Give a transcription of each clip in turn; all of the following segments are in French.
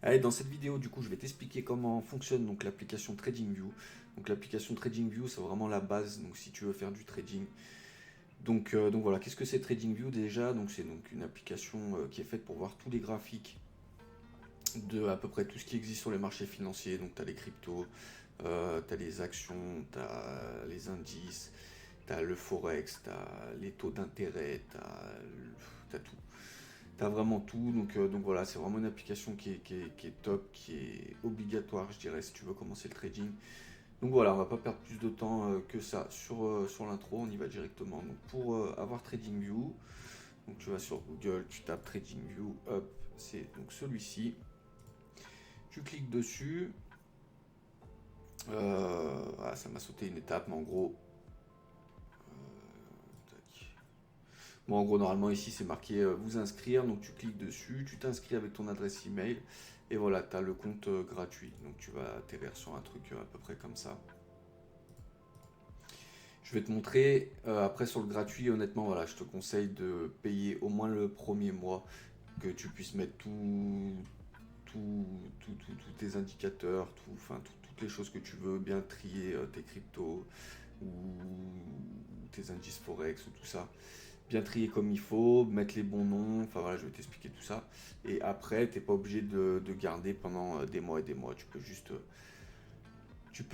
Allez, dans cette vidéo, du coup, je vais t'expliquer comment fonctionne donc l'application TradingView. Donc l'application TradingView, c'est vraiment la base. Donc si tu veux faire du trading. Donc voilà, qu'est-ce que c'est TradingView déjà? Donc c'est donc une application qui est faite pour voir tous les graphiques de à peu près tout ce qui existe sur les marchés financiers. Donc tu as les cryptos, tu as les actions, tu as les indices, tu as le forex, tu as les taux d'intérêt, tu as tout. T'as vraiment tout, donc voilà, c'est vraiment une application qui est top, qui est obligatoire, je dirais, si tu veux commencer le trading. Donc voilà, on va pas perdre plus de temps que ça sur l'intro, on y va directement. Donc pour avoir TradingView, donc tu vas sur Google, tu tapes TradingView, hop, c'est donc celui-ci. Tu cliques dessus, ah, ça m'a sauté une étape, mais en gros, tac. Bon, en gros, normalement, ici, c'est marqué vous inscrire. Donc, tu cliques dessus, tu t'inscris avec ton adresse email. Et voilà, tu as le compte gratuit. Donc, tu vas atterrir sur un truc à peu près comme ça. Je vais te montrer. Après, sur le gratuit, honnêtement, voilà, je te conseille de payer au moins le premier mois. Que tu puisses mettre tous tes indicateurs, toutes les choses que tu veux, bien trier tes cryptos ou tes indices forex ou tout ça, bien trier comme il faut, mettre les bons noms, enfin voilà, je vais t'expliquer tout ça. Et après, t'es pas obligé de garder pendant des mois et des mois. Tu peux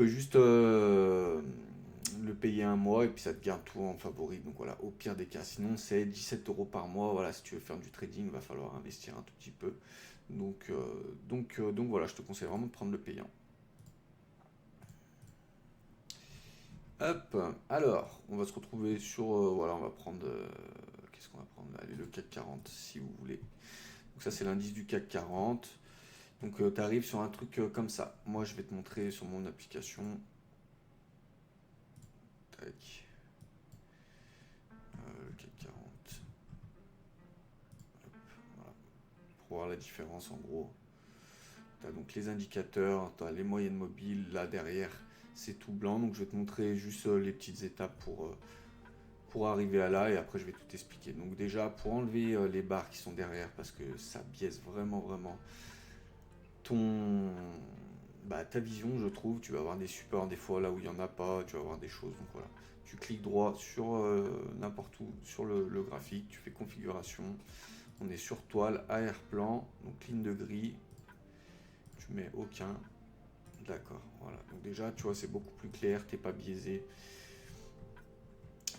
juste le payer un mois et puis ça te garde tout en favori. Donc voilà, au pire des cas. Sinon, c'est 17 € par mois. Voilà, si tu veux faire du trading, il va falloir investir un tout petit peu. Donc voilà, je te conseille vraiment de prendre le payant. Hop, alors, on va se retrouver sur. Voilà, on va prendre. Qu'est-ce qu'on va prendre? Allez, le CAC 40 si vous voulez. Donc, ça, c'est l'indice du CAC 40. Donc, tu arrives sur un truc comme ça. Moi, je vais te montrer sur mon application. Tac, le CAC 40. Voilà, pour voir la différence en gros. Tu as donc les indicateurs, tu as les moyennes mobiles. Là, derrière, c'est tout blanc. Donc, je vais te montrer juste les petites étapes pour arriver à là et après je vais tout expliquer. Donc déjà pour enlever les barres qui sont derrière parce que ça biaise vraiment ton ta vision je trouve, tu vas avoir des supports des fois là où il n'y en a pas, tu vas avoir des choses donc voilà. Tu cliques droit sur n'importe où sur le graphique, tu fais configuration, on est sur toile, AR-plan, donc ligne de grille, tu mets aucun, d'accord, voilà. Donc déjà tu vois c'est beaucoup plus clair, t'es pas biaisé,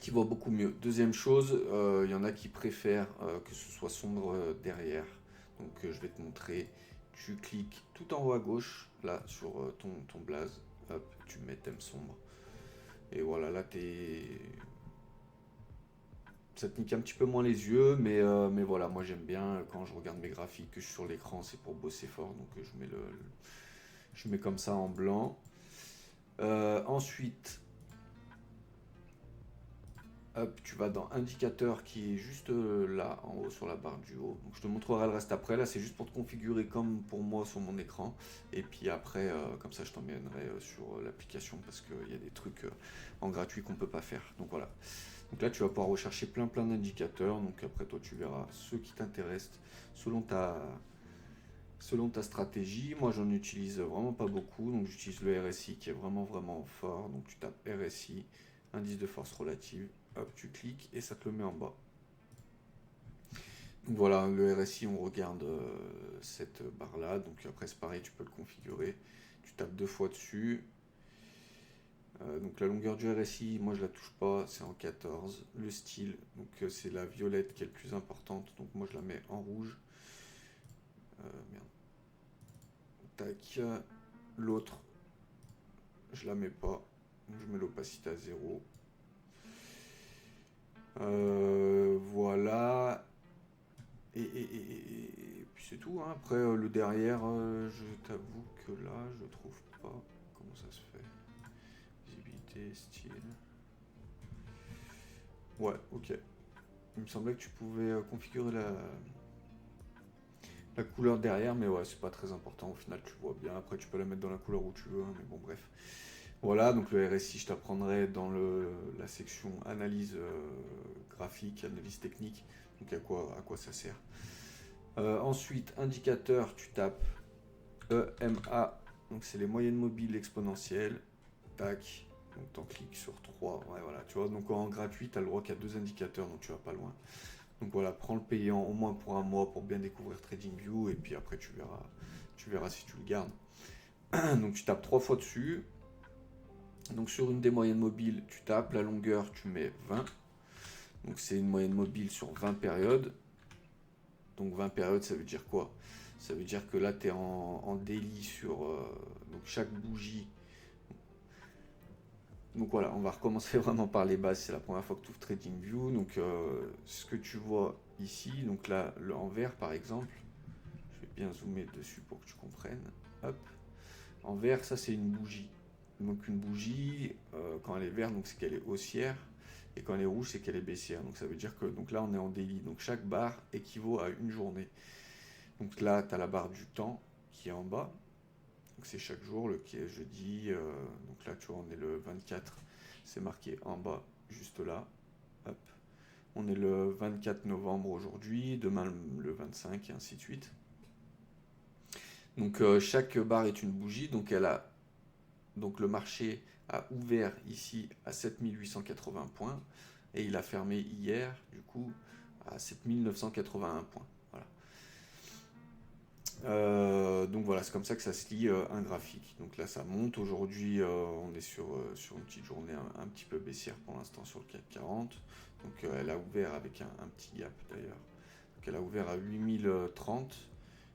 qui voit beaucoup mieux. Deuxième chose, il y en a qui préfèrent que ce soit sombre derrière. Donc je vais te montrer. Tu cliques tout en haut à gauche, là sur ton blaze. Hop, tu mets thème sombre. Et voilà, là ça te nique un petit peu moins les yeux, mais voilà, moi j'aime bien quand je regarde mes graphiques, que je suis sur l'écran, c'est pour bosser fort. Donc je mets comme ça en blanc. Ensuite, hop, tu vas dans indicateur qui est juste là en haut sur la barre du haut. Donc je te montrerai le reste après. Là, c'est juste pour te configurer comme pour moi sur mon écran. Et puis après, comme ça, je t'emmènerai sur l'application parce qu'il y a des trucs en gratuit qu'on peut pas faire. Donc voilà. Donc là, tu vas pouvoir rechercher plein d'indicateurs. Donc après, toi, tu verras ceux qui t'intéressent selon ta stratégie. Moi, j'en utilise vraiment pas beaucoup. Donc j'utilise le RSI qui est vraiment fort. Donc tu tapes RSI, indice de force relative. Hop, tu cliques et ça te le met en bas. Donc voilà, le RSI, on regarde cette barre-là. Donc après, c'est pareil, tu peux le configurer. Tu tapes deux fois dessus. Donc la longueur du RSI, moi je la touche pas, c'est en 14. Le style, donc c'est la violette qui est le plus importante. Donc moi je la mets en rouge. Merde. Tac. L'autre, je la mets pas. Donc je mets l'opacité à 0. Voilà. Et puis c'est tout, hein. Après, le derrière, je t'avoue que là, je trouve pas comment ça se fait. Visibilité, style. Ouais, ok. Il me semblait que tu pouvais configurer la couleur derrière, mais ouais, c'est pas très important. Au final, tu vois bien. Après, tu peux la mettre dans la couleur où tu veux, hein, mais bon, bref. Voilà, donc le RSI, je t'apprendrai dans la section analyse graphique, analyse technique. Donc à quoi ça sert. Ensuite, indicateur, tu tapes. EMA, donc c'est les moyennes mobiles exponentielles. Tac, donc t'en cliques sur 3. Ouais, voilà, tu vois, donc en gratuit, tu as le droit qu'il y a 2 indicateurs, donc tu vas pas loin. Donc voilà, prends le payant au moins pour un mois pour bien découvrir TradingView et puis après tu verras si tu le gardes. Donc tu tapes 3 fois dessus. Donc sur une des moyennes mobiles, tu tapes la longueur, tu mets 20. Donc c'est une moyenne mobile sur 20 périodes. Donc 20 périodes, ça veut dire quoi? Ça veut dire que là, tu es en daily sur donc chaque bougie. Donc voilà, on va recommencer vraiment par les bases. C'est la première fois que tu ouvres TradingView. Donc ce que tu vois ici, donc là, le en vert par exemple, je vais bien zoomer dessus pour que tu comprennes. Hop. En vert, ça c'est une bougie. Donc une bougie, quand elle est verte, donc c'est qu'elle est haussière. Et quand elle est rouge, c'est qu'elle est baissière. Donc ça veut dire que donc là, on est en daily. Donc chaque barre équivaut à une journée. Donc là, tu as la barre du temps qui est en bas. Donc c'est chaque jour, le qui est jeudi. Donc là, tu vois, on est le 24. C'est marqué en bas, juste là. Hop. On est le 24 novembre aujourd'hui, demain le 25 et ainsi de suite. Donc chaque barre est une bougie. Donc le marché a ouvert ici à 7880 points et il a fermé hier du coup à 7981 points. Voilà. Donc voilà, c'est comme ça que ça se lit un graphique. Donc là ça monte. Aujourd'hui on est sur une petite journée un petit peu baissière pour l'instant sur le CAC 40. Donc elle a ouvert avec un petit gap d'ailleurs. Donc elle a ouvert à 8030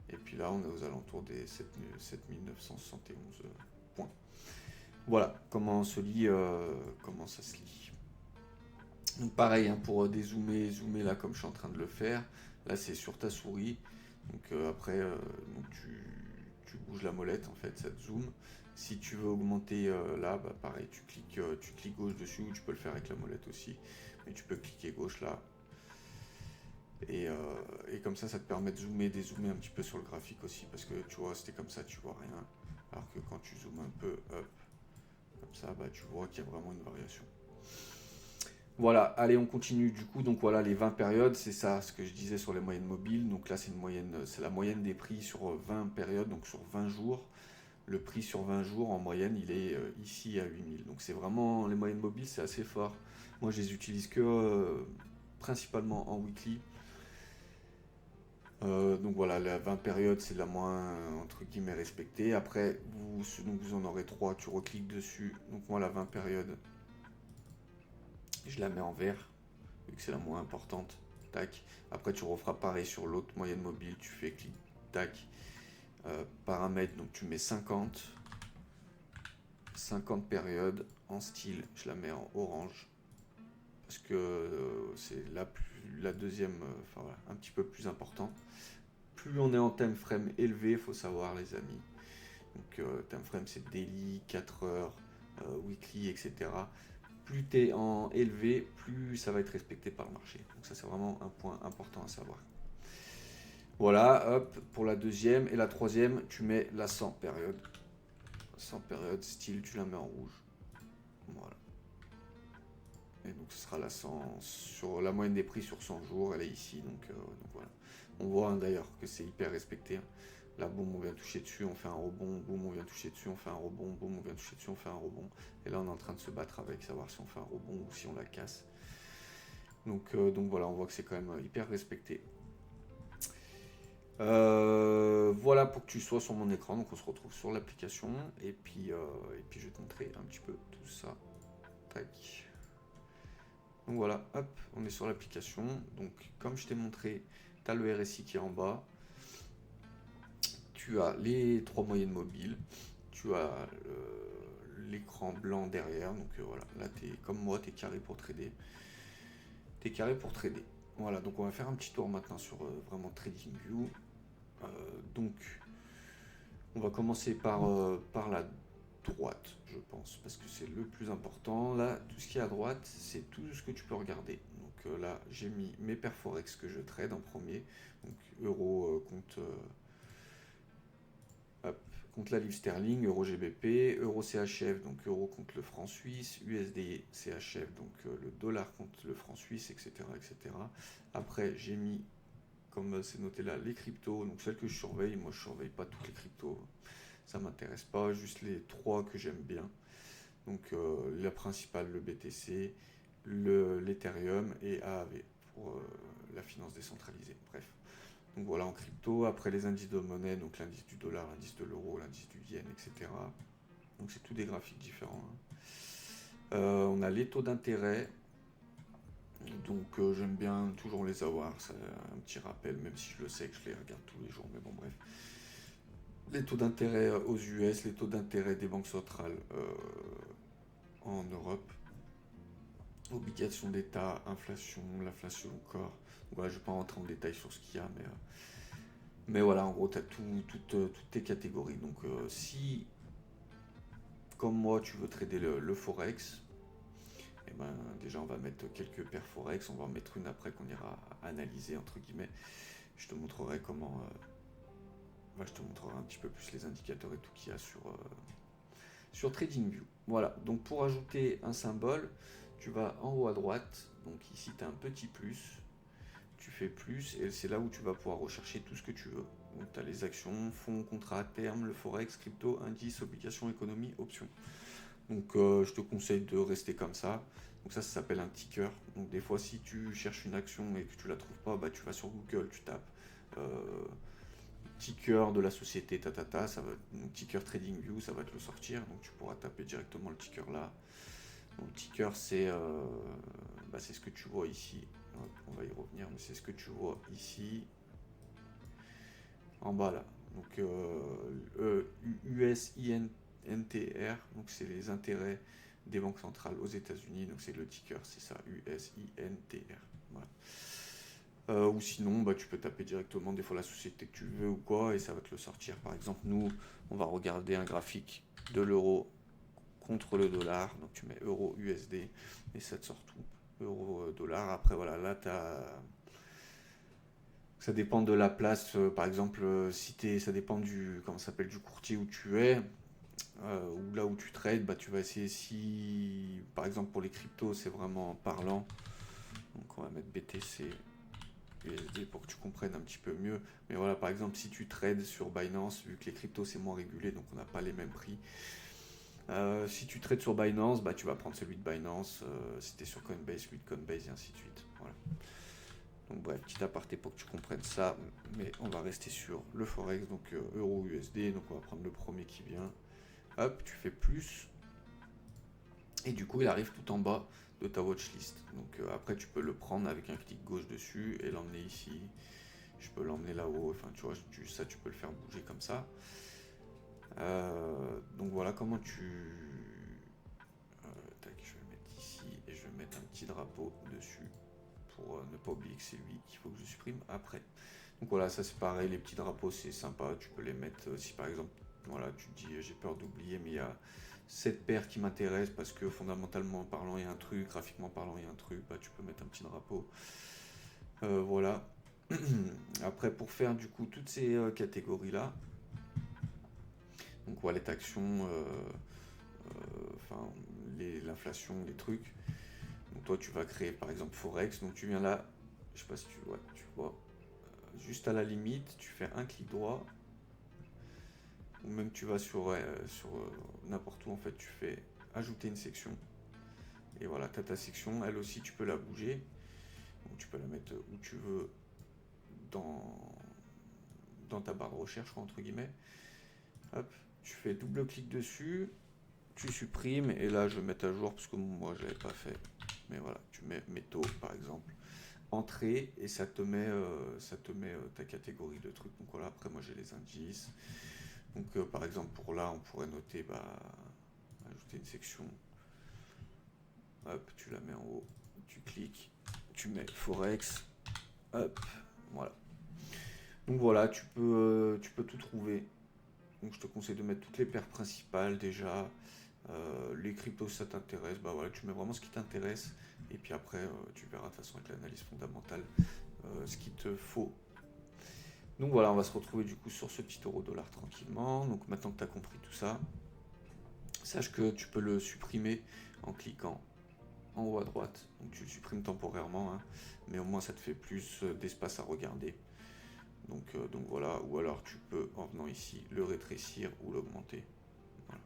et puis là on est aux alentours des 7971 points. Voilà comment se lit, comment ça se lit. Donc pareil hein, pour zoomer là comme je suis en train de le faire. Là c'est sur ta souris. Donc après donc tu bouges la molette en fait, ça te zoome. Si tu veux augmenter là, bah pareil, tu cliques gauche dessus ou tu peux le faire avec la molette aussi. Mais tu peux cliquer gauche là. Et comme ça te permet de dézoomer un petit peu sur le graphique aussi. Parce que tu vois, c'était comme ça, tu vois rien. Alors que quand tu zoomes un peu, hop, comme ça, bah, tu vois qu'il y a vraiment une variation. Voilà, allez, on continue du coup. Donc voilà, les 20 périodes, c'est ça ce que je disais sur les moyennes mobiles. Donc là, c'est la moyenne des prix sur 20 périodes, donc sur 20 jours. Le prix sur 20 jours, en moyenne, il est ici à 8000. Donc c'est vraiment, les moyennes mobiles, c'est assez fort. Moi, je les utilise que principalement en weekly. Donc voilà, la 20 périodes, c'est la moins entre guillemets respectée. Après, vous en aurez 3, tu recliques dessus. Donc moi, la 20 périodes, je la mets en vert, vu que c'est la moins importante. Tac. Après, tu referas pareil sur l'autre moyenne mobile, tu fais clic, tac. Paramètres, donc tu mets 50 périodes en style, je la mets en orange. Parce que c'est la deuxième, enfin voilà, un petit peu plus important. Plus on est en time frame élevé, il faut savoir les amis. Donc time frame c'est daily, 4 heures, weekly, etc. Plus tu es en élevé, plus ça va être respecté par le marché. Donc ça c'est vraiment un point important à savoir. Voilà, hop, pour la deuxième. Et la troisième, tu mets la 100 période. 100 période, style, tu la mets en rouge. Voilà. Et donc ce sera la 100 sur la moyenne des prix sur 100 jours, elle est ici. Donc voilà. On voit hein, d'ailleurs que c'est hyper respecté. Là, boum, on vient toucher dessus, on fait un rebond, boum, on vient toucher dessus, on fait un rebond, boum, on vient toucher dessus, on fait un rebond. Et là, on est en train de se battre avec, savoir si on fait un rebond ou si on la casse. Donc voilà, on voit que c'est quand même hyper respecté. Voilà pour que tu sois sur mon écran. Donc on se retrouve sur l'application. Et puis je vais te montrer un petit peu tout ça. Tac. Donc voilà, hop, on est sur l'application. Donc comme je t'ai montré, tu as le RSI qui est en bas. Tu as les 3 moyennes mobiles. Tu as l'écran blanc derrière. Donc voilà, là tu es comme moi, tu es carré pour trader. Tu es carré pour trader. Voilà, donc on va faire un petit tour maintenant sur vraiment TradingView. Donc on va commencer par la droite, je pense, parce que c'est le plus important. Là, tout ce qui est à droite, c'est tout ce que tu peux regarder. Donc là, j'ai mis mes paires forex que je trade en premier. Donc euro contre la livre sterling, euro GBP, euro CHF, donc euro contre le franc suisse, USD CHF, donc le dollar contre le franc suisse, etc., etc. Après, j'ai mis comme c'est noté là, les cryptos, donc celles que je surveille. Moi, je surveille pas toutes les cryptos, ça m'intéresse pas, juste les trois que j'aime bien. Donc la principale, le BTC, l'Ethereum et AAV pour la finance décentralisée. Bref. Donc voilà en crypto. Après les indices de monnaie, donc l'indice du dollar, l'indice de l'euro, l'indice du yen, etc. Donc c'est tous des graphiques différents, hein. On a les taux d'intérêt. Donc j'aime bien toujours les avoir. C'est un petit rappel, même si je le sais que je les regarde tous les jours. Mais bon, bref. Les taux d'intérêt aux US, les taux d'intérêt des banques centrales en Europe, obligations d'État, inflation, l'inflation encore. Donc voilà, je ne vais pas rentrer en détail sur ce qu'il y a, mais voilà, en gros, tu as toutes tes catégories. Donc si, comme moi, tu veux trader le Forex, eh ben, déjà on va mettre quelques paires Forex, on va en mettre une après qu'on ira analyser, entre guillemets. Je te montrerai comment... je te montrerai un petit peu plus les indicateurs et tout qu'il y a sur TradingView. Voilà, donc pour ajouter un symbole, tu vas en haut à droite, donc ici tu as un petit plus, tu fais plus, et c'est là où tu vas pouvoir rechercher tout ce que tu veux. Donc tu as les actions, fonds, contrats à terme, le forex, crypto, indices, obligations, économie, options. Donc je te conseille de rester comme ça. Donc ça s'appelle un ticker. Donc des fois si tu cherches une action et que tu la trouves pas, tu vas sur Google, tu tapes ticker de la société tatata, ça va, donc ticker TradingView, ça va te le sortir, donc tu pourras taper directement le ticker là. Donc le ticker c'est ce que tu vois ici. On va y revenir, mais c'est ce que tu vois ici en bas là. Donc USINTR, donc c'est les intérêts des banques centrales aux États-Unis, donc c'est le ticker, c'est ça, USINTR. Voilà. Ou sinon, tu peux taper directement des fois la société que tu veux ou quoi, et ça va te le sortir. Par exemple, nous, on va regarder un graphique de l'euro contre le dollar. Donc tu mets euro USD et ça te sort tout. Euro dollar. Après, voilà, là, ça dépend de la place. Par exemple, ça dépend comment ça s'appelle, du courtier où tu es. Ou là où tu trades, tu vas essayer si, par exemple, pour les cryptos, c'est vraiment parlant. Donc on va mettre BTC. USD pour que tu comprennes un petit peu mieux. Mais voilà, par exemple, si tu trades sur Binance, vu que les cryptos c'est moins régulé, donc on n'a pas les mêmes prix. Si tu trades sur Binance, tu vas prendre celui de Binance. Si tu es sur Coinbase, celui de Coinbase, et ainsi de suite. Voilà. Donc bref, petit aparté pour que tu comprennes ça. Mais on va rester sur le Forex, donc euro USD. Donc on va prendre le premier qui vient. Hop, tu fais plus. Et du coup, il arrive tout en bas de ta watchlist. Donc après, tu peux le prendre avec un clic gauche dessus et l'emmener ici. Je peux l'emmener là-haut. Enfin, tu vois, ça, tu peux le faire bouger comme ça. Donc voilà comment tu... tac, je vais le mettre ici et je vais mettre un petit drapeau dessus pour ne pas oublier que c'est lui qu'il faut que je supprime après. Donc voilà, ça c'est pareil, les petits drapeaux c'est sympa, tu peux les mettre si par exemple, voilà, tu te dis j'ai peur d'oublier mais il y a cette paire qui m'intéresse parce que fondamentalement parlant il y a un truc, graphiquement parlant il y a un truc, tu peux mettre un petit drapeau. Voilà. Après pour faire du coup toutes ces catégories là, donc wallet action, l'inflation, les trucs. Donc toi tu vas créer par exemple Forex, donc tu viens là, je sais pas si tu vois, juste à la limite, tu fais un clic droit, ou même tu vas sur n'importe où en fait, tu fais ajouter une section, et voilà, tu as ta section, elle aussi tu peux la bouger, donc tu peux la mettre où tu veux dans ta barre de recherche, entre guillemets. Hop, tu fais double clic dessus, tu supprimes, et là je vais mettre à jour parce que moi je l'avais pas fait, mais voilà, tu mets métaux par exemple, entrée, et ça te met ta catégorie de trucs. Donc voilà, après moi j'ai les indices. Donc par exemple pour là on pourrait noter, ajouter une section. Hop, tu la mets en haut, tu cliques, tu mets Forex, hop, voilà. Donc voilà, tu peux tout trouver. Donc je te conseille de mettre toutes les paires principales déjà. Les cryptos ça t'intéresse, voilà, tu mets vraiment ce qui t'intéresse. Et puis après, tu verras de toute façon avec l'analyse fondamentale ce qu'il te faut. Donc voilà, on va se retrouver du coup sur ce petit euro-dollar tranquillement. Donc maintenant que tu as compris tout ça, sache que tu peux le supprimer en cliquant en haut à droite. Donc tu le supprimes temporairement, hein, mais au moins ça te fait plus d'espace à regarder. Donc voilà, ou alors tu peux, en venant ici, le rétrécir ou l'augmenter. Voilà.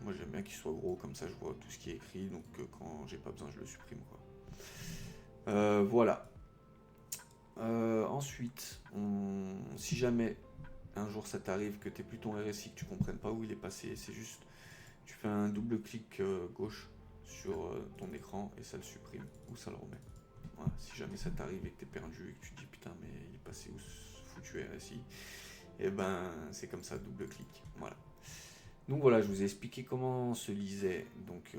Moi j'aime bien qu'il soit gros, comme ça je vois tout ce qui est écrit, donc quand j'ai pas besoin je le supprime, quoi. Voilà. Ensuite, si jamais un jour ça t'arrive que tu plus ton RSI, que tu comprennes pas où il est passé, c'est juste, tu fais un double clic gauche sur ton écran et ça le supprime ou ça le remet. Voilà. Si jamais ça t'arrive et que tu es perdu et que tu te dis putain mais il est passé où ce foutu RSI, et ben c'est comme ça, double clic. Voilà. Donc voilà, je vous ai expliqué comment se lisait donc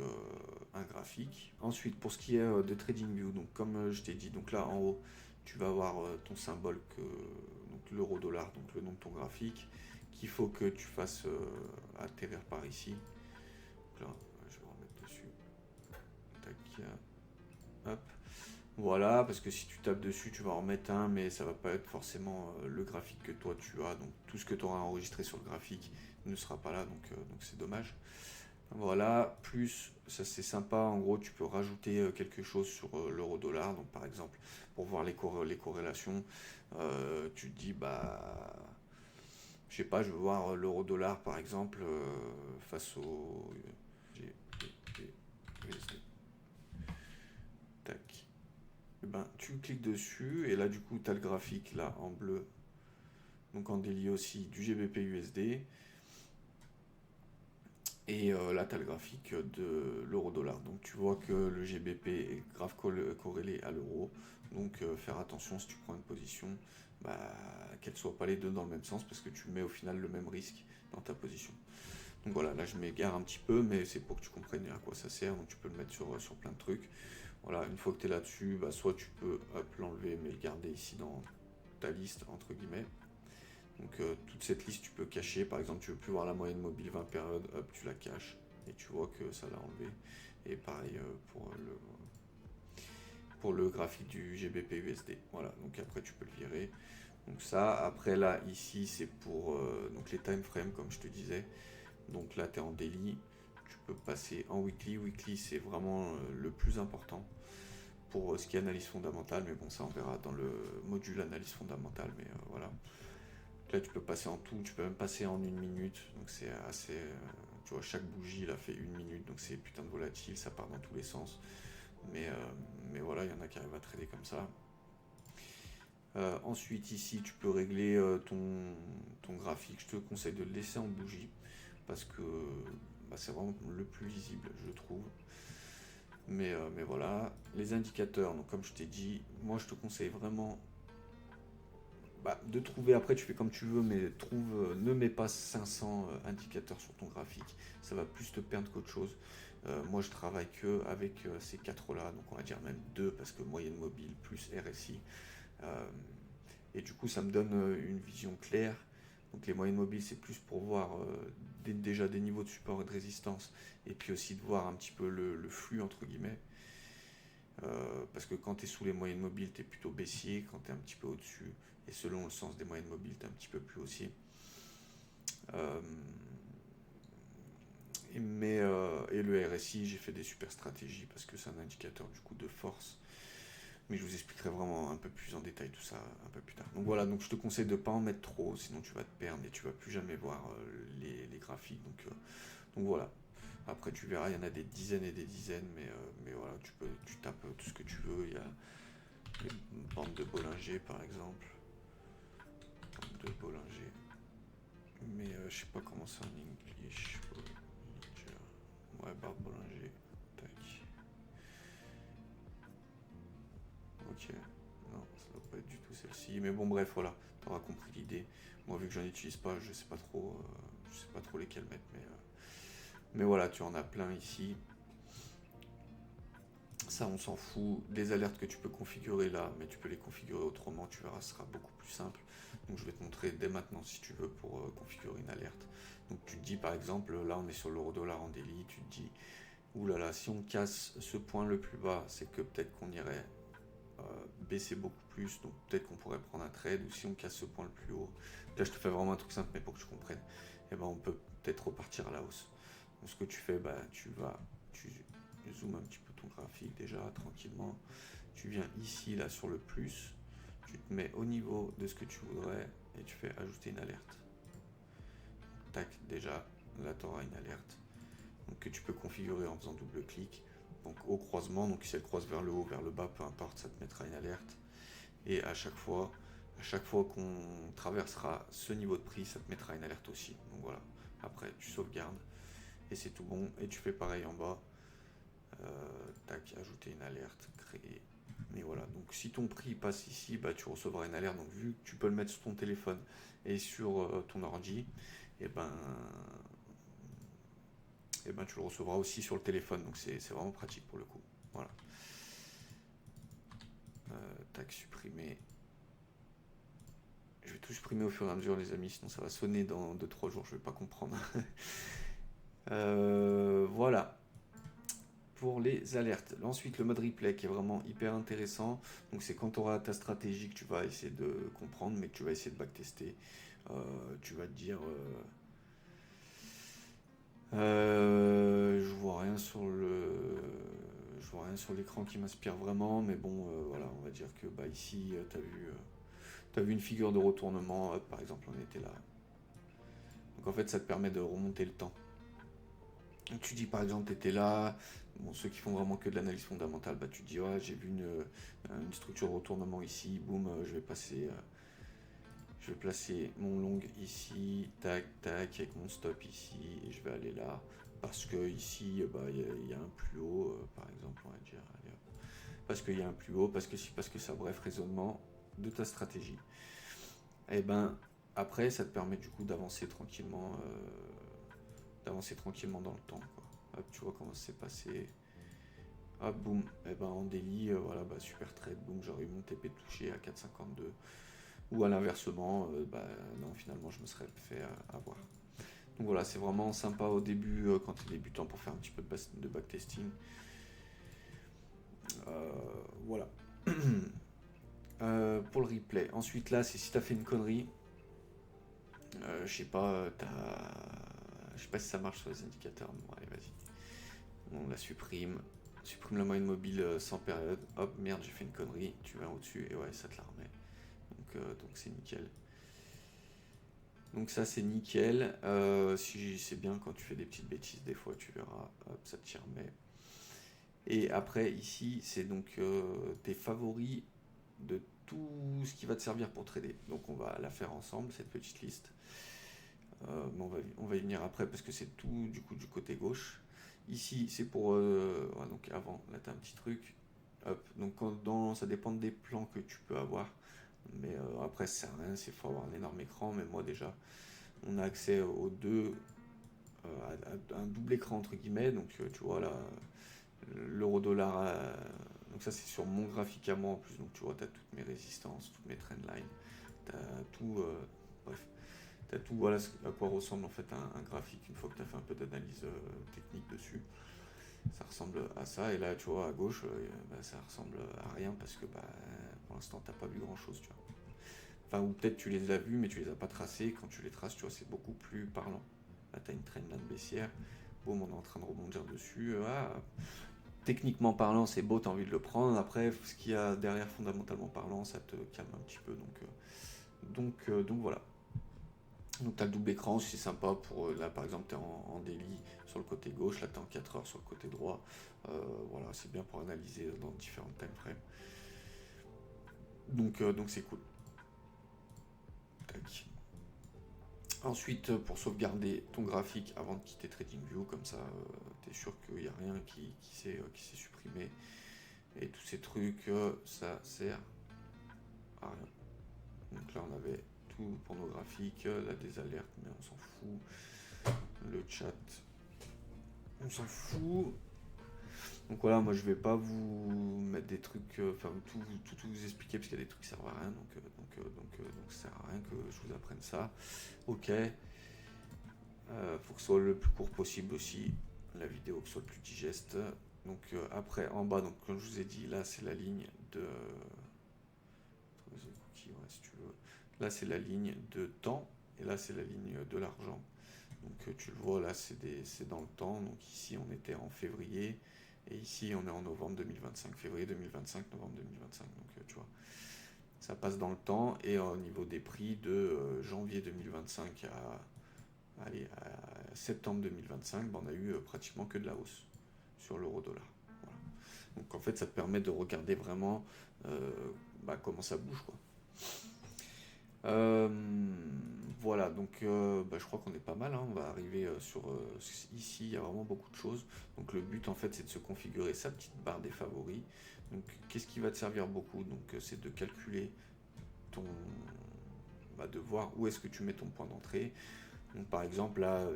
un graphique. Ensuite, pour ce qui est de TradingView, donc comme je t'ai dit, donc là en haut, tu vas avoir ton symbole donc l'euro-dollar, donc le nom de ton graphique, qu'il faut que tu fasses atterrir par ici. Donc là, je vais remettre dessus. Tac, hop. Voilà, parce que si tu tapes dessus, tu vas en remettre un, mais ça va pas être forcément le graphique que toi tu as. Donc tout ce que tu auras enregistré sur le graphique ne sera pas là, donc c'est dommage. Voilà, plus ça c'est sympa, en gros tu peux rajouter quelque chose sur l'euro-dollar. Donc par exemple, pour voir les corrélations, tu te dis bah je sais pas, je veux voir l'euro-dollar par exemple face au GBP. Tac. Et ben, tu cliques dessus et là du coup tu as le graphique là en bleu, donc en délié aussi du GBP USD. Et là, tu as le graphique de l'euro-dollar. Donc tu vois que le GBP est grave corrélé à l'euro. Donc faire attention si tu prends une position, bah, qu'elles ne soient pas les deux dans le même sens parce que tu mets au final le même risque dans ta position. Donc voilà, là je m'égare un petit peu, mais c'est pour que tu comprennes à quoi ça sert. Donc tu peux le mettre sur plein de trucs. Voilà, une fois que tu es là-dessus, bah, soit tu peux l'enlever mais le garder ici dans ta liste, entre guillemets. Donc toute cette liste tu peux cacher, par exemple tu veux plus voir la moyenne mobile 20 périodes, hop tu la caches et tu vois que ça l'a enlevé. Et pareil pour le graphique du GBP USD. Voilà, donc après tu peux le virer. Donc ça, après là ici c'est pour donc les time frames comme je te disais. Donc là tu es en daily, tu peux passer en weekly. Weekly c'est vraiment le plus important pour ce qui est analyse fondamentale, mais bon ça on verra dans le module analyse fondamentale, mais voilà. Là, tu peux passer en tout, tu peux même passer en 1 minute, donc c'est assez. Tu vois, chaque bougie, il a fait 1 minute, donc c'est putain de volatile, ça part dans tous les sens. Mais voilà, il y en a qui arrivent à trader comme ça. Ensuite, ici, tu peux régler ton graphique. Je te conseille de le laisser en bougie, parce que bah, c'est vraiment le plus visible, je trouve. Mais voilà, les indicateurs, donc comme je t'ai dit, moi je te conseille vraiment de trouver, après tu fais comme tu veux, mais ne mets pas 500 indicateurs sur ton graphique, ça va plus te perdre qu'autre chose. Moi je travaille que avec ces 4 là, donc on va dire même 2 parce que moyenne mobile plus RSI. Et du coup ça me donne une vision claire. Donc les moyennes mobiles c'est plus pour voir déjà des niveaux de support et de résistance, et puis aussi de voir un petit peu le flux entre guillemets. Parce que quand tu es sous les moyennes mobiles, tu es plutôt baissier, quand tu es un petit peu au-dessus, et selon le sens des moyennes mobiles, tu es un petit peu plus haussier. Et le RSI, j'ai fait des super stratégies parce que c'est un indicateur du coup de force. Mais je vous expliquerai vraiment un peu plus en détail tout ça un peu plus tard. Donc voilà, donc je te conseille de ne pas en mettre trop, sinon tu vas te perdre et tu vas plus jamais voir les graphiques. Donc voilà. Après tu verras, il y en a des dizaines et des dizaines, mais voilà, tu tapes tout ce que tu veux. Il y a une bande de Bollinger par exemple. Bande de Bollinger. Mais je sais pas comment c'est en English. Bollinger. Ouais, barre Bollinger. Tac. Ok. Non, ça doit pas être du tout celle-ci. Mais bon, bref, voilà. T'auras compris l'idée. Moi, vu que j'en utilise pas, je sais pas trop lesquels mettre. Mais voilà, tu en as plein ici. Ça, on s'en fout. Les alertes que tu peux configurer là, mais tu peux les configurer autrement, tu verras, ce sera beaucoup plus simple. Donc je vais te montrer dès maintenant si tu veux pour configurer une alerte. Donc tu te dis par exemple, là on est sur l'euro-dollar en daily, tu te dis, oulala, si on casse ce point le plus bas, c'est que peut-être qu'on irait baisser beaucoup plus, donc peut-être qu'on pourrait prendre un trade, ou si on casse ce point le plus haut, là je te fais vraiment un truc simple, mais pour que tu comprennes, et ben on peut peut-être repartir à la hausse. Donc ce que tu fais, tu zoomes un petit peu ton graphique déjà tranquillement, tu viens ici là sur le plus, tu te mets au niveau de ce que tu voudrais et tu fais ajouter une alerte. Tac, déjà, là tu auras une alerte. Donc, que tu peux configurer en faisant double-clic. Donc au croisement, donc si elle croise vers le haut, vers le bas, peu importe, ça te mettra une alerte. Et à chaque fois qu'on traversera ce niveau de prix, ça te mettra une alerte aussi. Donc voilà, après tu sauvegardes et c'est tout bon. Et tu fais pareil en bas. Tac, ajouter une alerte, créer. Mais voilà, donc si ton prix passe ici, bah, tu recevras une alerte. Donc vu que tu peux le mettre sur ton téléphone et sur ton ordi, et ben tu le recevras aussi sur le téléphone. Donc c'est vraiment pratique pour le coup. Voilà. Tac, supprimer. Je vais tout supprimer au fur et à mesure, les amis, sinon ça va sonner dans 2-3 jours, je vais pas comprendre. Voilà pour les alertes. Ensuite, le mode replay qui est vraiment hyper intéressant. Donc, c'est quand tu auras ta stratégie que tu vas essayer de comprendre, mais que tu vas essayer de backtester. Tu vas te dire. Je vois rien sur le. Je vois rien sur l'écran qui m'inspire vraiment, mais bon, voilà, on va dire que bah, ici, t'as vu une figure de retournement, par exemple, on était là. Donc en fait, ça te permet de remonter le temps. Donc, tu dis par exemple, tu étais là, bon, ceux qui font vraiment que de l'analyse fondamentale, bah, tu te dis, ouais, j'ai vu une structure de retournement ici, boum, je vais placer mon long ici, tac, tac, avec mon stop ici, et je vais aller là, parce que ici, bah, y a un plus haut, par exemple, on va dire, allez, parce qu'il y a un plus haut, parce que si, parce que ça, bref, raisonnement de ta stratégie. Et ben, après, ça te permet du coup d'avancer tranquillement dans le temps, quoi. Hop, tu vois comment c'est passé. Hop, boum. Et ben en daily, voilà, bah, super trade, boum, j'aurais eu mon TP touché à 4,52. Ou à l'inversement, bah non, finalement, je me serais fait avoir. Donc voilà, c'est vraiment sympa au début quand tu es débutant pour faire un petit peu de backtesting. Voilà. Pour le replay. Ensuite, là, c'est si tu as fait une connerie. Je sais pas, je sais pas si ça marche sur les indicateurs. Bon, allez, vas-y. On la supprime. Supprime la moyenne mobile sans période. Hop, merde, j'ai fait une connerie. Tu vas au-dessus et ouais, ça te la remet. Donc c'est nickel. Donc ça c'est nickel. Si c'est bien quand tu fais des petites bêtises, des fois tu verras. Hop, ça t'y remet. Et après ici, c'est donc tes favoris de tout ce qui va te servir pour trader. Donc on va la faire ensemble, cette petite liste. Mais on va y venir après parce que c'est tout du coup du côté gauche. Ici c'est pour donc avant là t'as un petit truc. Hop, donc ça dépend des plans que tu peux avoir. Mais après ça sert à rien, il faut avoir un énorme écran. Mais moi déjà on a accès aux deux à un double écran entre guillemets. Donc tu vois là l'euro-dollar. Donc ça c'est sur mon graphique à moi en plus. Donc tu vois t'as toutes mes résistances, toutes mes trendlines. T'as tout. Bref. T'as tout, voilà à quoi ressemble en fait un graphique une fois que tu as fait un peu d'analyse technique dessus. Ça ressemble à ça, et là tu vois à gauche, bah, ça ressemble à rien parce que bah, pour l'instant t'as pas vu grand chose, tu vois. Enfin, ou peut-être tu les as vus mais tu les as pas tracés. Quand tu les traces, tu vois, c'est beaucoup plus parlant. Là t'as une trendline baissière, boum, on est en train de rebondir dessus. Techniquement parlant, c'est beau, t'as envie de le prendre. Après, ce qu'il y a derrière, fondamentalement parlant, ça te calme un petit peu. Donc voilà. Donc tu as le double écran, c'est sympa pour là par exemple tu es en daily sur le côté gauche, là tu es en 4 heures sur le côté droit. Voilà, c'est bien pour analyser dans différents time frames. Donc c'est cool. Tac. Ensuite, pour sauvegarder ton graphique avant de quitter TradingView, comme ça tu es sûr qu'il n'y a rien qui s'est supprimé. Et tous ces trucs, ça sert à rien. Donc là on avait tout pour nos graphiques, là des alertes, mais on s'en fout. Le chat, on s'en fout. Donc voilà, moi je vais pas vous mettre des trucs, enfin tout vous expliquer parce qu'il y a des trucs qui servent à rien, donc ça sert à rien que je vous apprenne ça. Ok, faut que ce soit le plus court possible aussi, la vidéo que ce soit le plus digeste. Donc après en bas, donc comme je vous ai dit, là c'est la ligne de si tu veux. Là c'est la ligne de temps et là c'est la ligne de l'argent. Donc tu le vois là c'est dans le temps. Donc ici on était en février. Et ici, on est en novembre 2025, février 2025, novembre 2025. Donc, tu vois. ça passe dans le temps, et au niveau des prix de janvier 2025 à septembre 2025, ben, on a eu pratiquement que de la hausse sur l'euro-dollar. Voilà. Donc en fait, ça te permet de regarder vraiment comment ça bouge, quoi. Euh, voilà, donc je crois qu'on est pas mal, hein. On va arriver sur ici, il y a vraiment beaucoup de choses. Donc le but en fait, c'est de se configurer sa petite barre des favoris. Donc qu'est-ce qui va te servir beaucoup? Donc c'est de calculer ton, de voir où est-ce que tu mets ton point d'entrée. Donc par exemple là,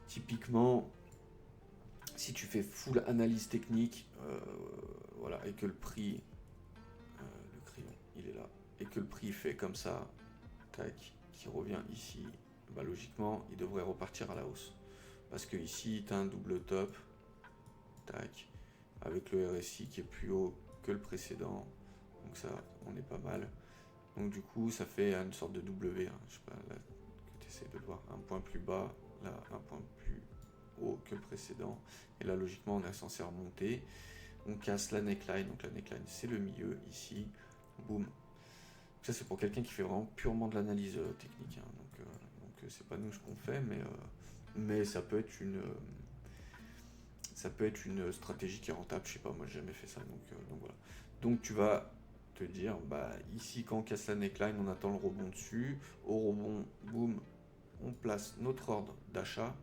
typiquement, si tu fais full analyse technique, voilà, et que le prix, le crayon, il est là, et que le prix fait comme ça, tac, qui revient ici, bah logiquement, il devrait repartir à la hausse. Parce que ici, tu as un double top, tac, avec le RSI qui est plus haut que le précédent. Donc ça, on est pas mal. Donc du coup, ça fait une sorte de W, hein. Je sais pas, là, que tu essaies de le voir, un point plus bas, là, un point plus haut que le précédent. Et là, logiquement, on est censé remonter. On casse la neckline, donc la neckline, c'est le milieu, ici, boum. Ça, c'est pour quelqu'un qui fait vraiment purement de l'analyse technique, hein. Donc c'est pas nous ce qu'on fait, mais ça peut être une stratégie qui est rentable. Je sais pas, moi j'ai jamais fait ça, donc voilà. Donc tu vas te dire, bah ici quand on casse la neckline, on attend le rebond dessus. Au rebond, boum, on place notre ordre d'achat.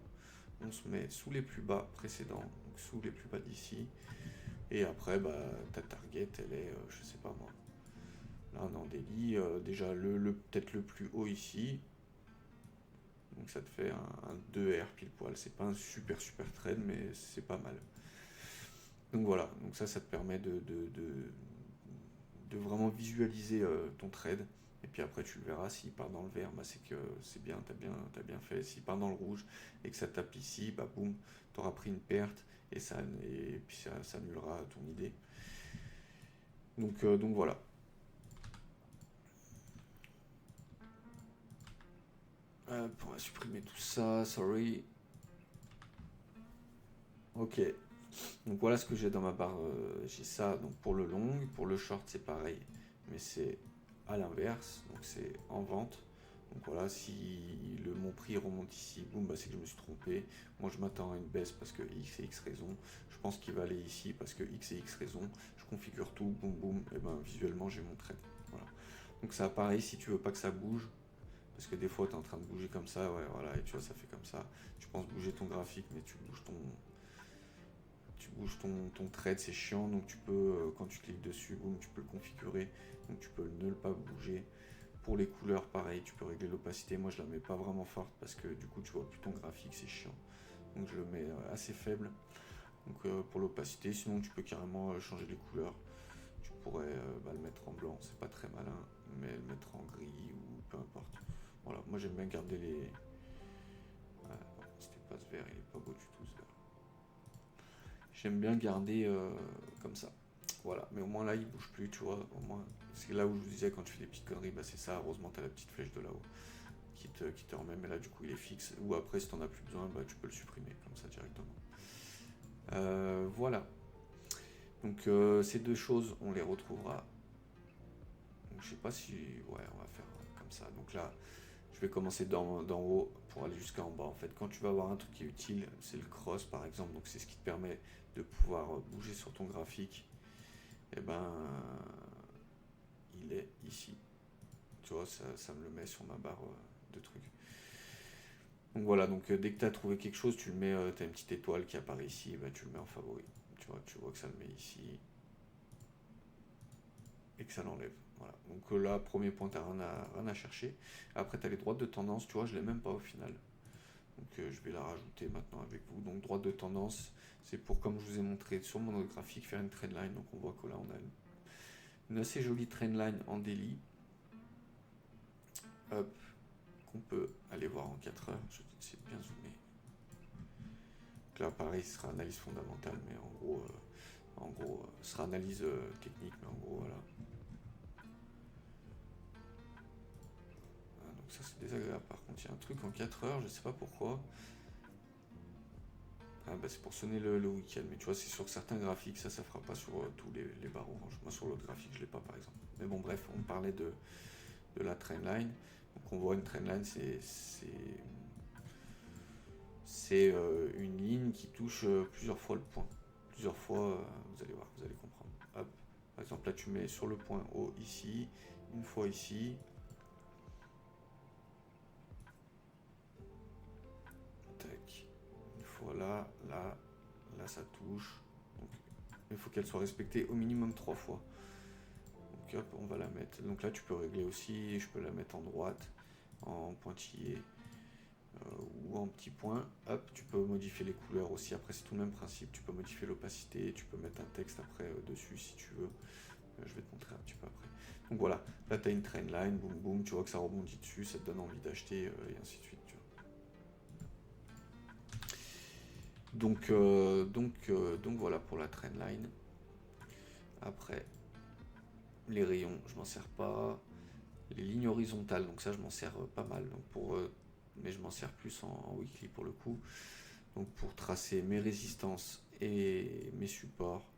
On se met sous les plus bas précédents, donc sous les plus bas d'ici. Et après, ta target, elle est, je sais pas moi. Là, on est en daily, déjà peut-être le plus haut ici. Donc ça te fait un 2R pile poil. C'est pas un super trade, mais c'est pas mal. Donc voilà, donc ça te permet de vraiment visualiser ton trade. Et puis après, tu le verras, s'il part dans le vert, c'est que c'est bien, t'as bien fait. S'il part dans le rouge et que ça tape ici, boum, t'auras pris une perte et puis ça annulera ton idée. Donc voilà. On va supprimer tout ça, sorry. Ok, donc voilà ce que j'ai dans ma barre. J'ai ça donc pour le long, pour le short c'est pareil, mais c'est à l'inverse, donc c'est en vente. Donc voilà, si mon prix remonte ici, boum, c'est que je me suis trompé. Moi je m'attends à une baisse parce que X et X raison. Je pense qu'il va aller ici parce que X et X raison. Je configure tout, boum boum, et visuellement j'ai mon trade. Voilà. Donc ça pareil, si tu veux pas que ça bouge, parce que des fois tu es en train de bouger comme ça, ouais voilà, et tu vois ça fait comme ça. Tu penses bouger ton graphique, mais tu bouges ton trade, c'est chiant, donc tu peux, quand tu cliques dessus, boum, tu peux le configurer, donc tu peux ne pas bouger. Pour les couleurs, pareil, tu peux régler l'opacité. Moi, je la mets pas vraiment forte parce que du coup, tu vois plus ton graphique, c'est chiant. Donc, je le mets assez faible. Donc, pour l'opacité, sinon, tu peux carrément changer les couleurs. Tu pourrais le mettre en blanc, c'est pas très malin, mais le mettre en gris ou peu importe. Voilà, moi, j'aime bien garder les. Ah, c'était pas ce vert, il est pas beau du tout ce vert. J'aime bien garder comme ça. Voilà, mais au moins là il bouge plus, tu vois. Au moins, c'est là où je vous disais quand tu fais des petites conneries, c'est ça. Heureusement, t'as la petite flèche de là-haut qui te remet, mais là du coup il est fixe. Ou après, si t'en as plus besoin, tu peux le supprimer comme ça directement. Voilà. Donc ces deux choses, on les retrouvera. Donc je sais pas si. Ouais, on va faire comme ça. Donc là, je vais commencer d'en haut pour aller jusqu'en bas. En fait, quand tu vas avoir un truc qui est utile, c'est le cross par exemple. Donc c'est ce qui te permet de pouvoir bouger sur ton graphique. Et il est ici. Tu vois, ça me le met sur ma barre de trucs. Donc voilà, donc dès que tu as trouvé quelque chose, tu le mets, tu as une petite étoile qui apparaît ici, tu le mets en favori. Tu vois que ça le met ici et que ça l'enlève. Voilà. Donc là, premier point, tu n'as rien à chercher. Après, tu as les droites de tendance, tu vois, je ne l'ai même pas au final. Donc je vais la rajouter maintenant avec vous. Donc droite de tendance, c'est pour, comme je vous ai montré sur mon autre graphique, faire une trendline. Donc on voit que là, on a une assez jolie trendline en daily. Hop, qu'on peut aller voir en 4 heures. Je vais essayer de bien zoomer. Donc là, pareil, ce sera analyse fondamentale, mais en gros, ce sera analyse technique, mais en gros, voilà. Ah, donc ça, c'est désagréable. Par contre, il y a un truc en 4 heures, je sais pas pourquoi. Ah bah c'est pour sonner le week-end, mais tu vois, c'est sur certains graphiques, ça fera pas sur tous les barres orange. Moi, sur l'autre graphique, je l'ai pas, par exemple. Mais bon, bref, on parlait de la trendline. Donc, on voit une trendline, c'est une ligne qui touche plusieurs fois le point. Plusieurs fois, vous allez voir, vous allez comprendre. Hop. Par exemple, là, tu mets sur le point haut ici, une fois ici. Tac. Une fois là, là, là, ça touche. Donc, il faut qu'elle soit respectée au minimum 3 fois. Donc hop, on va la mettre. Donc là, tu peux régler aussi. Je peux la mettre en droite, en pointillé ou en petit point. Hop, tu peux modifier les couleurs aussi. Après, c'est tout le même principe. Tu peux modifier l'opacité. Tu peux mettre un texte après dessus si tu veux. Je vais te montrer un petit peu après. Donc voilà, là tu as une trendline, boum boum, tu vois que ça rebondit dessus, ça te donne envie d'acheter et ainsi de suite. Tu vois. Donc voilà pour la trendline. Après, les rayons, je m'en sers pas. Les lignes horizontales, donc ça je m'en sers pas mal. Donc mais je m'en sers plus en weekly pour le coup. Donc pour tracer mes résistances et mes supports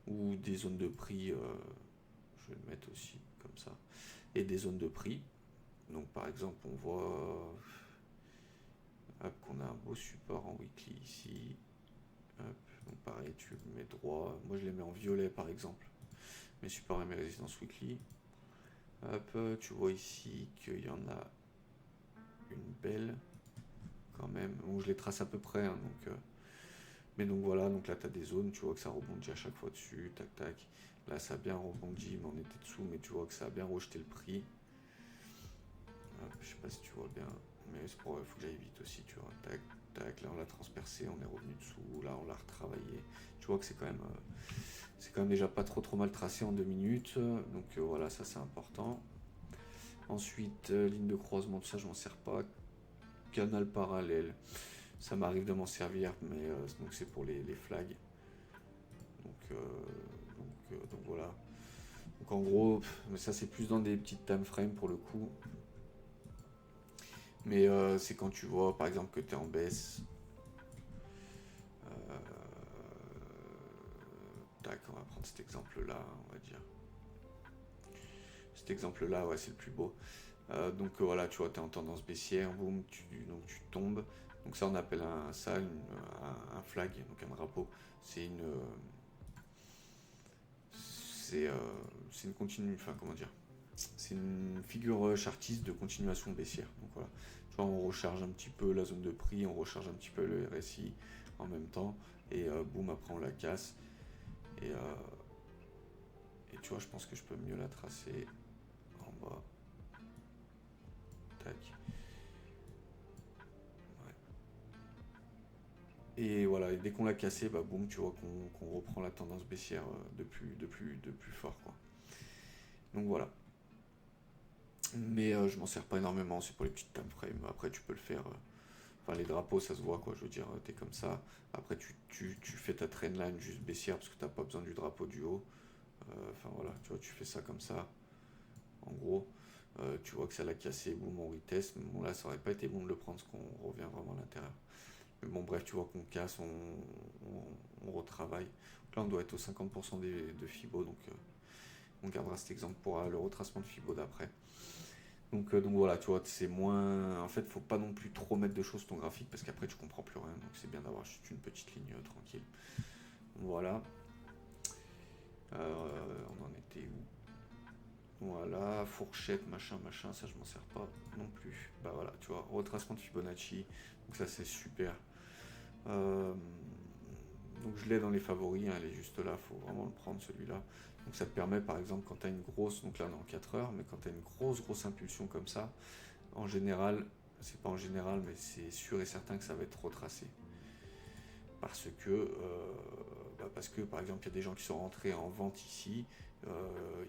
ou des zones de prix, je vais le mettre aussi comme ça, et des zones de prix. Donc par exemple on voit qu'on a un beau support en weekly ici. Hop, donc pareil tu le mets droit. Moi je les mets en violet par exemple. Mes supports et mes résistances weekly. Hop, tu vois ici qu'il y en a une belle quand même. Bon, je les trace à peu près. Hein, mais donc voilà, donc là tu as des zones, tu vois que ça rebondit à chaque fois dessus. Tac tac. Là ça a bien rebondi, mais on était dessous, mais tu vois que ça a bien rejeté le prix. Hop, je sais pas si tu vois bien, mais c'est pour, faut que j'aille vite aussi, tu vois. Tac, tac, là on l'a transpercé, on est revenu dessous, là on l'a retravaillé. Tu vois que c'est quand même déjà pas trop mal tracé en 2 minutes, donc voilà, ça c'est important. Ensuite, ligne de croisement, tout ça je m'en sers pas. Canal parallèle, ça m'arrive de m'en servir, mais donc c'est pour les flags. Donc voilà. Donc en gros, mais ça c'est plus dans des petites time frames pour le coup. Mais c'est quand tu vois par exemple que tu es en baisse. Euh, Tac, on va prendre cet exemple-là, on va dire. Cet exemple-là, ouais, c'est le plus beau. Donc voilà, tu vois, tu es en tendance baissière, boum, donc tu tombes. Donc ça, on appelle un flag, donc un drapeau. C'est une, c'est une continue, enfin comment dire, c'est une figure chartiste de continuation baissière. Donc voilà, tu vois, on recharge un petit peu la zone de prix, on recharge un petit peu le RSI en même temps, et boum, après on la casse. Et, tu vois, je pense que je peux mieux la tracer en bas. Tac. Ouais. Et voilà, et dès qu'on l'a cassé, bah boum, tu vois qu'on reprend la tendance baissière de plus fort, quoi. Donc voilà. Mais je m'en sers pas énormément, c'est pour les petites time frames. Après, tu peux le faire. Enfin, les drapeaux, ça se voit, quoi. Je veux dire, t'es comme ça. Après, tu fais ta trendline juste baissière parce que t'as pas besoin du drapeau du haut. Enfin voilà, tu vois, tu fais ça comme ça. En gros, tu vois que ça l'a cassé, boum, on retest. Mais bon, là, ça aurait pas été bon de le prendre parce qu'on revient vraiment à l'intérieur. Mais bon, bref, tu vois qu'on casse, on retravaille. Donc là, on doit être au 50% de Fibo, donc on gardera cet exemple pour le retracement de Fibo d'après. Donc voilà, tu vois, c'est moins. En fait, faut pas non plus trop mettre de choses sur ton graphique parce qu'après, tu comprends plus rien. Donc c'est bien d'avoir juste une petite ligne tranquille. Voilà. On en était où? Voilà, fourchette, machin, ça je m'en sers pas non plus. Bah voilà, tu vois, retracement de Fibonacci, donc ça c'est super. Euh, donc je l'ai dans les favoris, hein, elle est juste là, faut vraiment le prendre celui-là. Donc ça te permet par exemple quand tu as une grosse, donc là on est en 4 heures, mais quand tu as une grosse impulsion comme ça, en général, c'est pas en général, mais c'est sûr et certain que ça va être retracé. Parce que par exemple il y a des gens qui sont rentrés en vente ici,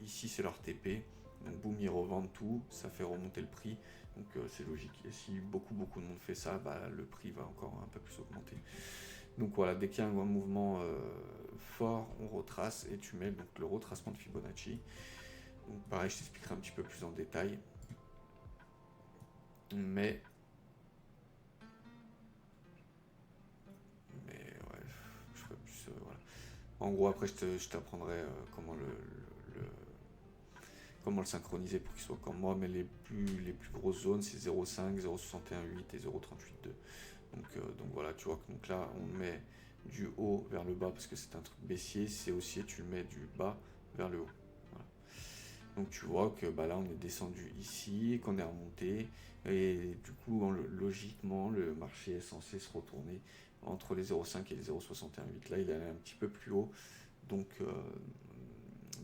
ici c'est leur TP, donc boum ils revendent tout, ça fait remonter le prix, donc c'est logique. Et si beaucoup de monde fait ça, bah, le prix va encore un peu plus augmenter. Donc voilà, dès qu'il y a un mouvement fort, on retrace et tu mets donc le retracement de Fibonacci. Donc pareil, je t'expliquerai un petit peu plus en détail. Mais ouais, En gros, après, je t'apprendrai le- comment le synchroniser pour qu'il soit comme moi, mais les plus grosses zones, c'est 0,5, 0,61,8 et 0,38,2. Donc voilà, tu vois, donc là, on met du haut vers le bas parce que c'est un truc baissier. Si c'est haussier, tu le mets du bas vers le haut. Voilà. Donc tu vois que bah, là, on est descendu ici, qu'on est remonté. Et du coup, logiquement, le marché est censé se retourner entre les 0,5 et les 0,61,8. Là, il est allé un petit peu plus haut. Donc,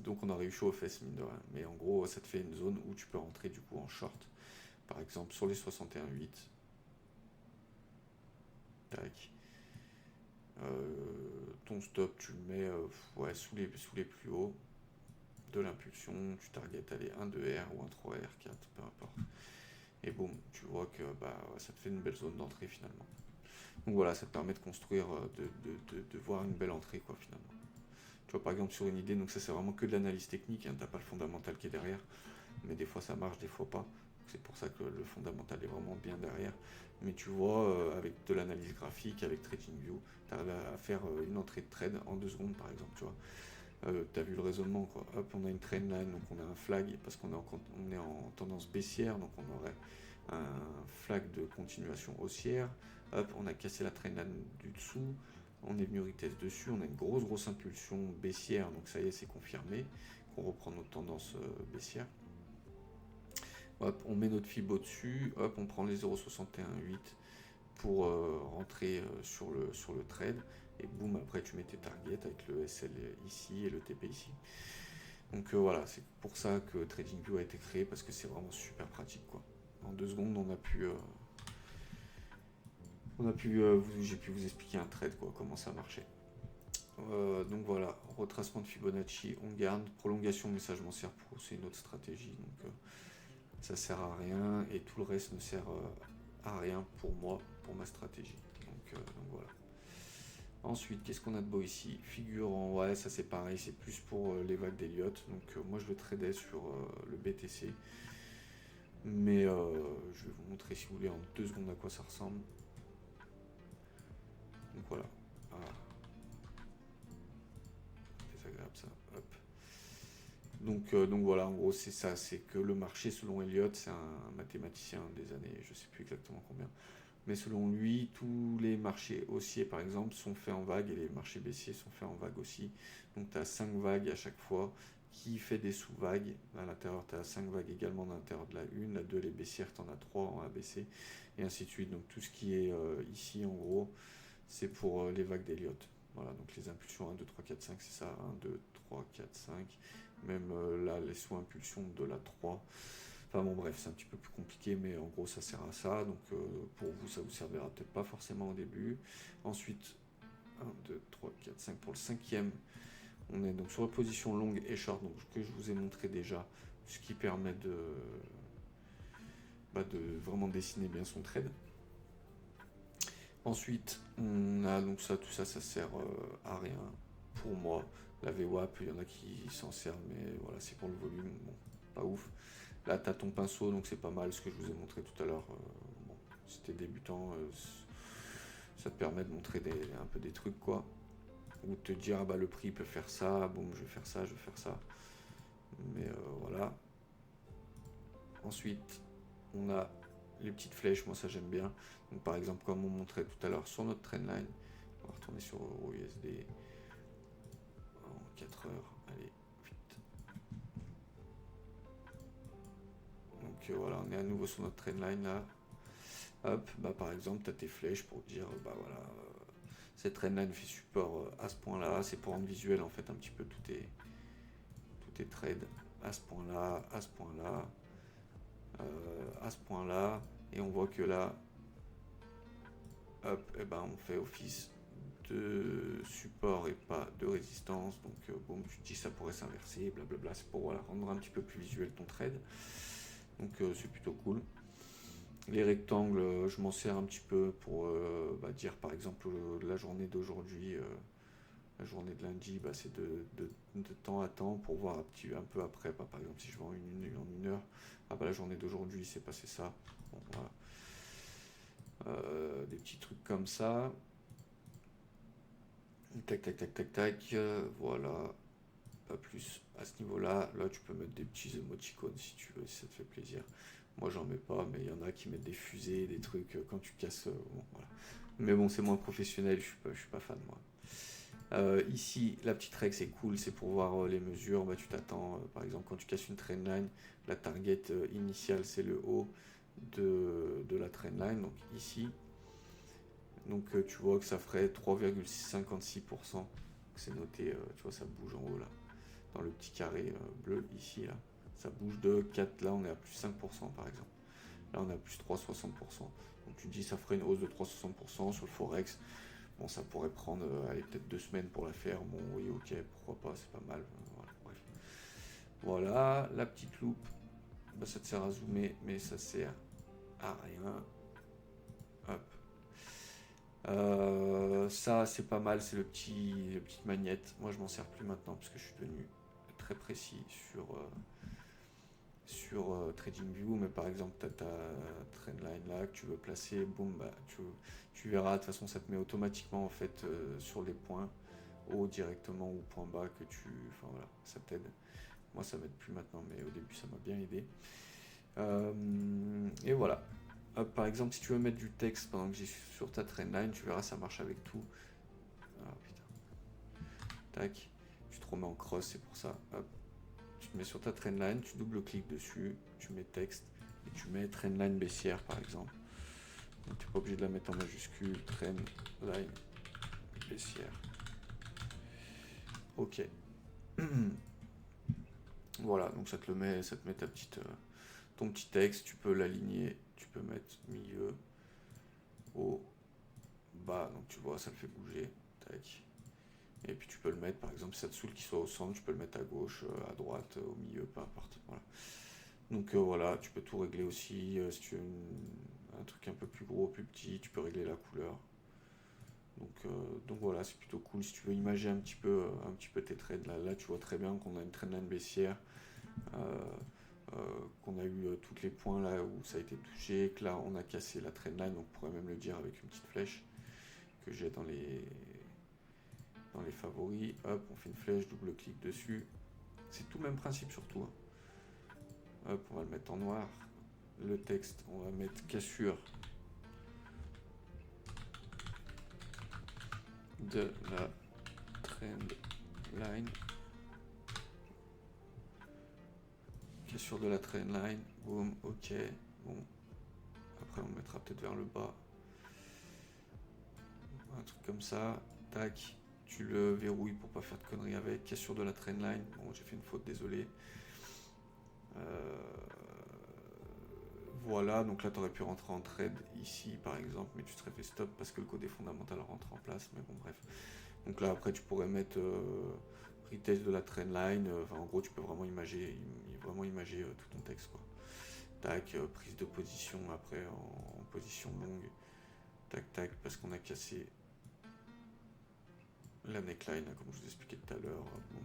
donc on aurait eu chaud aux fesses, mine de rien. Mais en gros, ça te fait une zone où tu peux rentrer du coup en short. Par exemple, sur les 61,8. Tac. Ton stop, tu le mets ouais, sous les plus hauts de l'impulsion. Tu targetes aller 1 2R ou un 3R4, peu importe. Et boum, tu vois que bah, ça te fait une belle zone d'entrée finalement. Donc voilà, ça te permet de construire, de voir une belle entrée quoi finalement. Tu vois par exemple sur une idée, donc ça c'est vraiment que de l'analyse technique, hein, t'as pas le fondamental qui est derrière, mais des fois ça marche, des fois pas. C'est pour ça que le fondamental est vraiment bien derrière. Mais tu vois, avec de l'analyse graphique, avec TradingView, tu arrives à faire une entrée de trade en 2 secondes par exemple, tu vois. Tu as vu le raisonnement quoi. Hop, on a une trendline, donc on a un flag parce on est en tendance baissière, donc on aurait un flag de continuation haussière. Hop, on a cassé la trendline du dessous, on est venu retest dessus, on a une grosse impulsion baissière, donc ça y est, c'est confirmé qu'on reprend notre tendance baissière. Hop, on met notre fib au-dessus, hop, on prend les 0,61,8 pour rentrer sur le trade, et boum, après tu mets tes targets avec le SL ici et le TP ici. Donc voilà, c'est pour ça que TradingView a été créé, parce que c'est vraiment super pratique quoi. En 2 secondes, j'ai pu vous expliquer un trade quoi, comment ça marchait. Donc voilà, retracement de Fibonacci, on garde, prolongation message mensuel pro, c'est une autre stratégie, donc ça sert à rien et tout le reste ne sert à rien pour moi, pour ma stratégie. Donc voilà. Ensuite, qu'est-ce qu'on a de beau ici? Figurant, ouais, ça c'est pareil, c'est plus pour les vagues d'Elliott. Donc moi je le tradais sur le BTC. Mais je vais vous montrer si vous voulez en 2 secondes à quoi ça ressemble. Donc voilà. Ah, désagréable ça. Hop. Donc voilà, en gros c'est ça, c'est que le marché selon Elliott, c'est un mathématicien des années, je sais plus exactement combien, mais selon lui, tous les marchés haussiers par exemple sont faits en vagues et les marchés baissiers sont faits en vagues aussi. Donc tu as 5 vagues à chaque fois qui fait des sous-vagues. À l'intérieur, tu as 5 vagues également à l'intérieur de la 1, la 2 les baissières, tu en as 3 en ABC, et ainsi de suite. Donc tout ce qui est ici en gros, c'est pour les vagues d'Elliott. Voilà, donc les impulsions 1, 2, 3, 4, 5, c'est ça, 1, 2, 3, 4, 5. Même là, les sous-impulsions de la 3. Enfin bon, bref, c'est un petit peu plus compliqué, mais en gros, ça sert à ça. Donc pour vous, ça vous servira peut-être pas forcément au début. Ensuite, 1, 2, 3, 4, 5. Pour le cinquième, on est donc sur la position longue et short, donc que je vous ai montré déjà, ce qui permet de vraiment dessiner bien son trade. Ensuite, on a donc ça, tout ça, ça sert à rien pour moi. La VWAP, il y en a qui s'en servent, mais voilà, c'est pour le volume, bon, pas ouf. Là, tu as ton pinceau, donc c'est pas mal ce que je vous ai montré tout à l'heure. Bon, si t'es débutant, ça te permet de montrer un peu des trucs, quoi. Ou de te dire, ah bah le prix peut faire ça, boum, je vais faire ça, je vais faire ça. Mais voilà. Ensuite, on a les petites flèches, moi ça j'aime bien. Donc par exemple, comme on montrait tout à l'heure sur notre trendline, on va retourner sur EURUSD en 4 heures. Allez, vite. Donc voilà, on est à nouveau sur notre trendline là. Hop, bah par exemple, tu as tes flèches pour dire, bah voilà, cette trendline fait support à ce point-là. C'est pour rendre visuel en fait un petit peu tous tes trades à ce point-là, à ce point-là, à ce point-là. Et on voit que là, hop, et ben on fait office de support et pas de résistance. Donc bon, tu te dis ça pourrait s'inverser, blablabla. C'est pour voilà, rendre un petit peu plus visuel ton trade. Donc c'est plutôt cool. Les rectangles, je m'en sers un petit peu pour dire par exemple la journée d'aujourd'hui, la journée de lundi, bah, c'est de temps à temps pour voir un peu après. Bah, par exemple, si je vais en une heure, ah bah la journée d'aujourd'hui, c'est passé ça. Bon, voilà. Des petits trucs comme ça. Tac, tac, tac, tac, tac. Voilà. Pas plus à ce niveau-là. Là, tu peux mettre des petits émoticônes si tu veux, si ça te fait plaisir. Moi, j'en mets pas, mais il y en a qui mettent des fusées, des trucs quand tu casses. Bon, voilà. Mais bon, c'est moins professionnel, je suis pas fan, moi. Ici, la petite règle, c'est cool, c'est pour voir les mesures. Bah, tu t'attends, par exemple, quand tu casses une trendline, la target initiale, c'est le haut de la trendline, donc ici. Donc, tu vois que ça ferait 3,56%. C'est noté, tu vois, ça bouge en haut là, dans le petit carré bleu ici, là. Ça bouge de 4, là on est à plus 5% par exemple. Là on est à plus 3,60%. Donc tu dis ça ferait une hausse de 3,60% sur le Forex. Bon, ça pourrait prendre allez, peut-être 2 semaines pour la faire. Bon, oui, ok, pourquoi pas, c'est pas mal. Voilà, bref. Voilà, la petite loupe, bah, ça te sert à zoomer, mais ça sert à rien. Hop. Ça, c'est pas mal, c'est la petite magnette. Moi, je m'en sers plus maintenant parce que je suis devenu très précis sur TradingView. Mais par exemple, tu as ta trendline là que tu veux placer, boum, bah, tu verras. De toute façon, ça te met automatiquement en fait sur les points haut directement ou point bas que tu. Enfin voilà, ça t'aide. Moi, ça m'aide plus maintenant, mais au début, ça m'a bien aidé. Et voilà. Hop, par exemple, si tu veux mettre du texte pendant que j'ai sur ta trendline, tu verras, ça marche avec tout. Ah putain. Tac. Tu te remets en cross, c'est pour ça. Hop. Tu te mets sur ta trendline, tu double-cliques dessus, tu mets texte et tu mets trendline baissière par exemple. Donc tu n'es pas obligé de la mettre en majuscule. Trendline baissière. Ok. Voilà, donc ça te met ton petit texte, tu peux l'aligner, tu peux mettre milieu, haut, bas, donc tu vois, ça le fait bouger. Tac. Et puis tu peux le mettre, par exemple, si ça te saoule qu'il soit au centre, tu peux le mettre à gauche, à droite, au milieu, peu importe. Voilà. Donc voilà, tu peux tout régler aussi. Si tu veux un truc un peu plus gros, plus petit, tu peux régler la couleur. Donc voilà, c'est plutôt cool. Si tu veux imager un petit peu tes trades, là tu vois très bien qu'on a une trendline baissière, qu'on a eu tous les points là où ça a été touché, que là on a cassé la trendline, donc on pourrait même le dire avec une petite flèche que j'ai dans les favoris. Hop, on fait une flèche, double-clic dessus. C'est tout le même principe surtout. Hein. Hop, on va le mettre en noir. Le texte, on va mettre cassure de la trend line. Cassure de la trend line. Boum, ok. Bon. Après, on mettra peut-être vers le bas. Un truc comme ça. Tac. Tu le verrouilles pour pas faire de conneries avec. Cassure de la trend line. Bon, j'ai fait une faute, désolé. Voilà, donc là tu aurais pu rentrer en trade ici par exemple, mais tu serais fait stop parce que le code fondamental rentre en place, mais bon bref. Donc là après tu pourrais mettre retest de la trendline, enfin en gros tu peux vraiment imager tout ton texte quoi. Tac, prise de position après en position longue, tac tac, parce qu'on a cassé la neckline, comme je vous expliquais tout à l'heure, bon,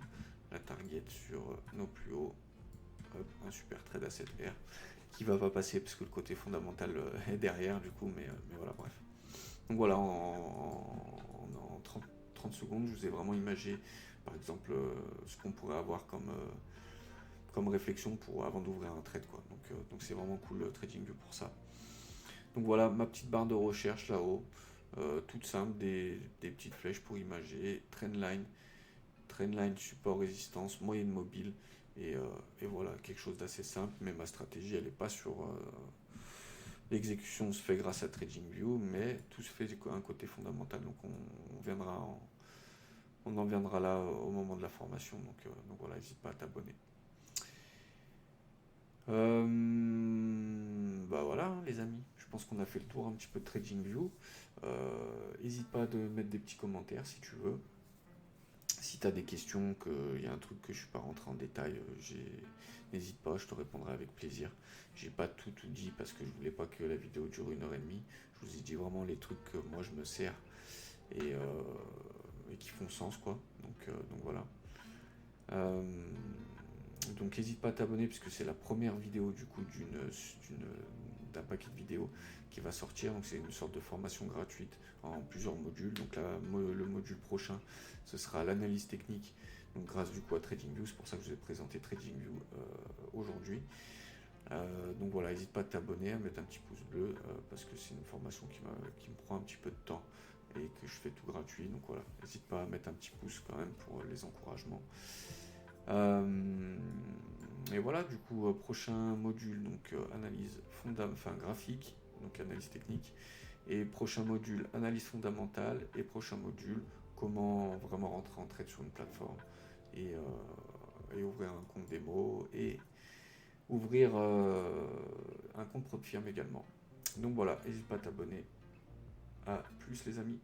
la target sur nos plus hauts, hop, un super trade à 7R qui va pas passer parce que le côté fondamental est derrière du coup, mais voilà bref. Donc voilà, en 30 secondes, je vous ai vraiment imagé par exemple ce qu'on pourrait avoir comme réflexion avant d'ouvrir un trade quoi. Donc c'est vraiment cool le TradingView pour ça. Donc voilà ma petite barre de recherche là-haut, toute simple, des petites flèches pour imager, trendline, support, résistance, moyenne mobile, et voilà, quelque chose d'assez simple, mais ma stratégie elle n'est pas sur l'exécution se fait grâce à TradingView, mais tout se fait un côté fondamental, donc on en viendra là au moment de la formation, donc voilà, n'hésite pas à t'abonner. Bah voilà hein, les amis, je pense qu'on a fait le tour un petit peu de TradingView. N'hésite pas à mettre des petits commentaires si tu veux. Si tu as des questions, qu'il y a un truc que je ne suis pas rentré en détail, n'hésite pas, je te répondrai avec plaisir. J'ai pas tout dit parce que je voulais pas que la vidéo dure 1h30. Je vous ai dit vraiment les trucs que moi je me sers et qui font sens quoi. Donc voilà. Donc n'hésite pas à t'abonner puisque c'est la première vidéo du coup d'une d'un paquet de vidéos qui va sortir. Donc c'est une sorte de formation gratuite en plusieurs modules. Donc là, le module prochain, ce sera l'analyse technique, donc grâce du coup à TradingView. C'est pour ça que je vous ai présenté TradingView aujourd'hui. Donc voilà, n'hésite pas à t'abonner, à mettre un petit pouce bleu, parce que c'est une formation qui me prend un petit peu de temps et que je fais tout gratuit. Donc voilà, n'hésite pas à mettre un petit pouce quand même pour les encouragements. Et voilà, du coup, prochain module, donc analyse graphique, donc analyse technique, et prochain module, analyse fondamentale, et prochain module, comment vraiment rentrer en trade sur une plateforme et ouvrir un compte démo et ouvrir un compte propre firme également. Donc voilà, n'hésite pas à t'abonner. À plus les amis.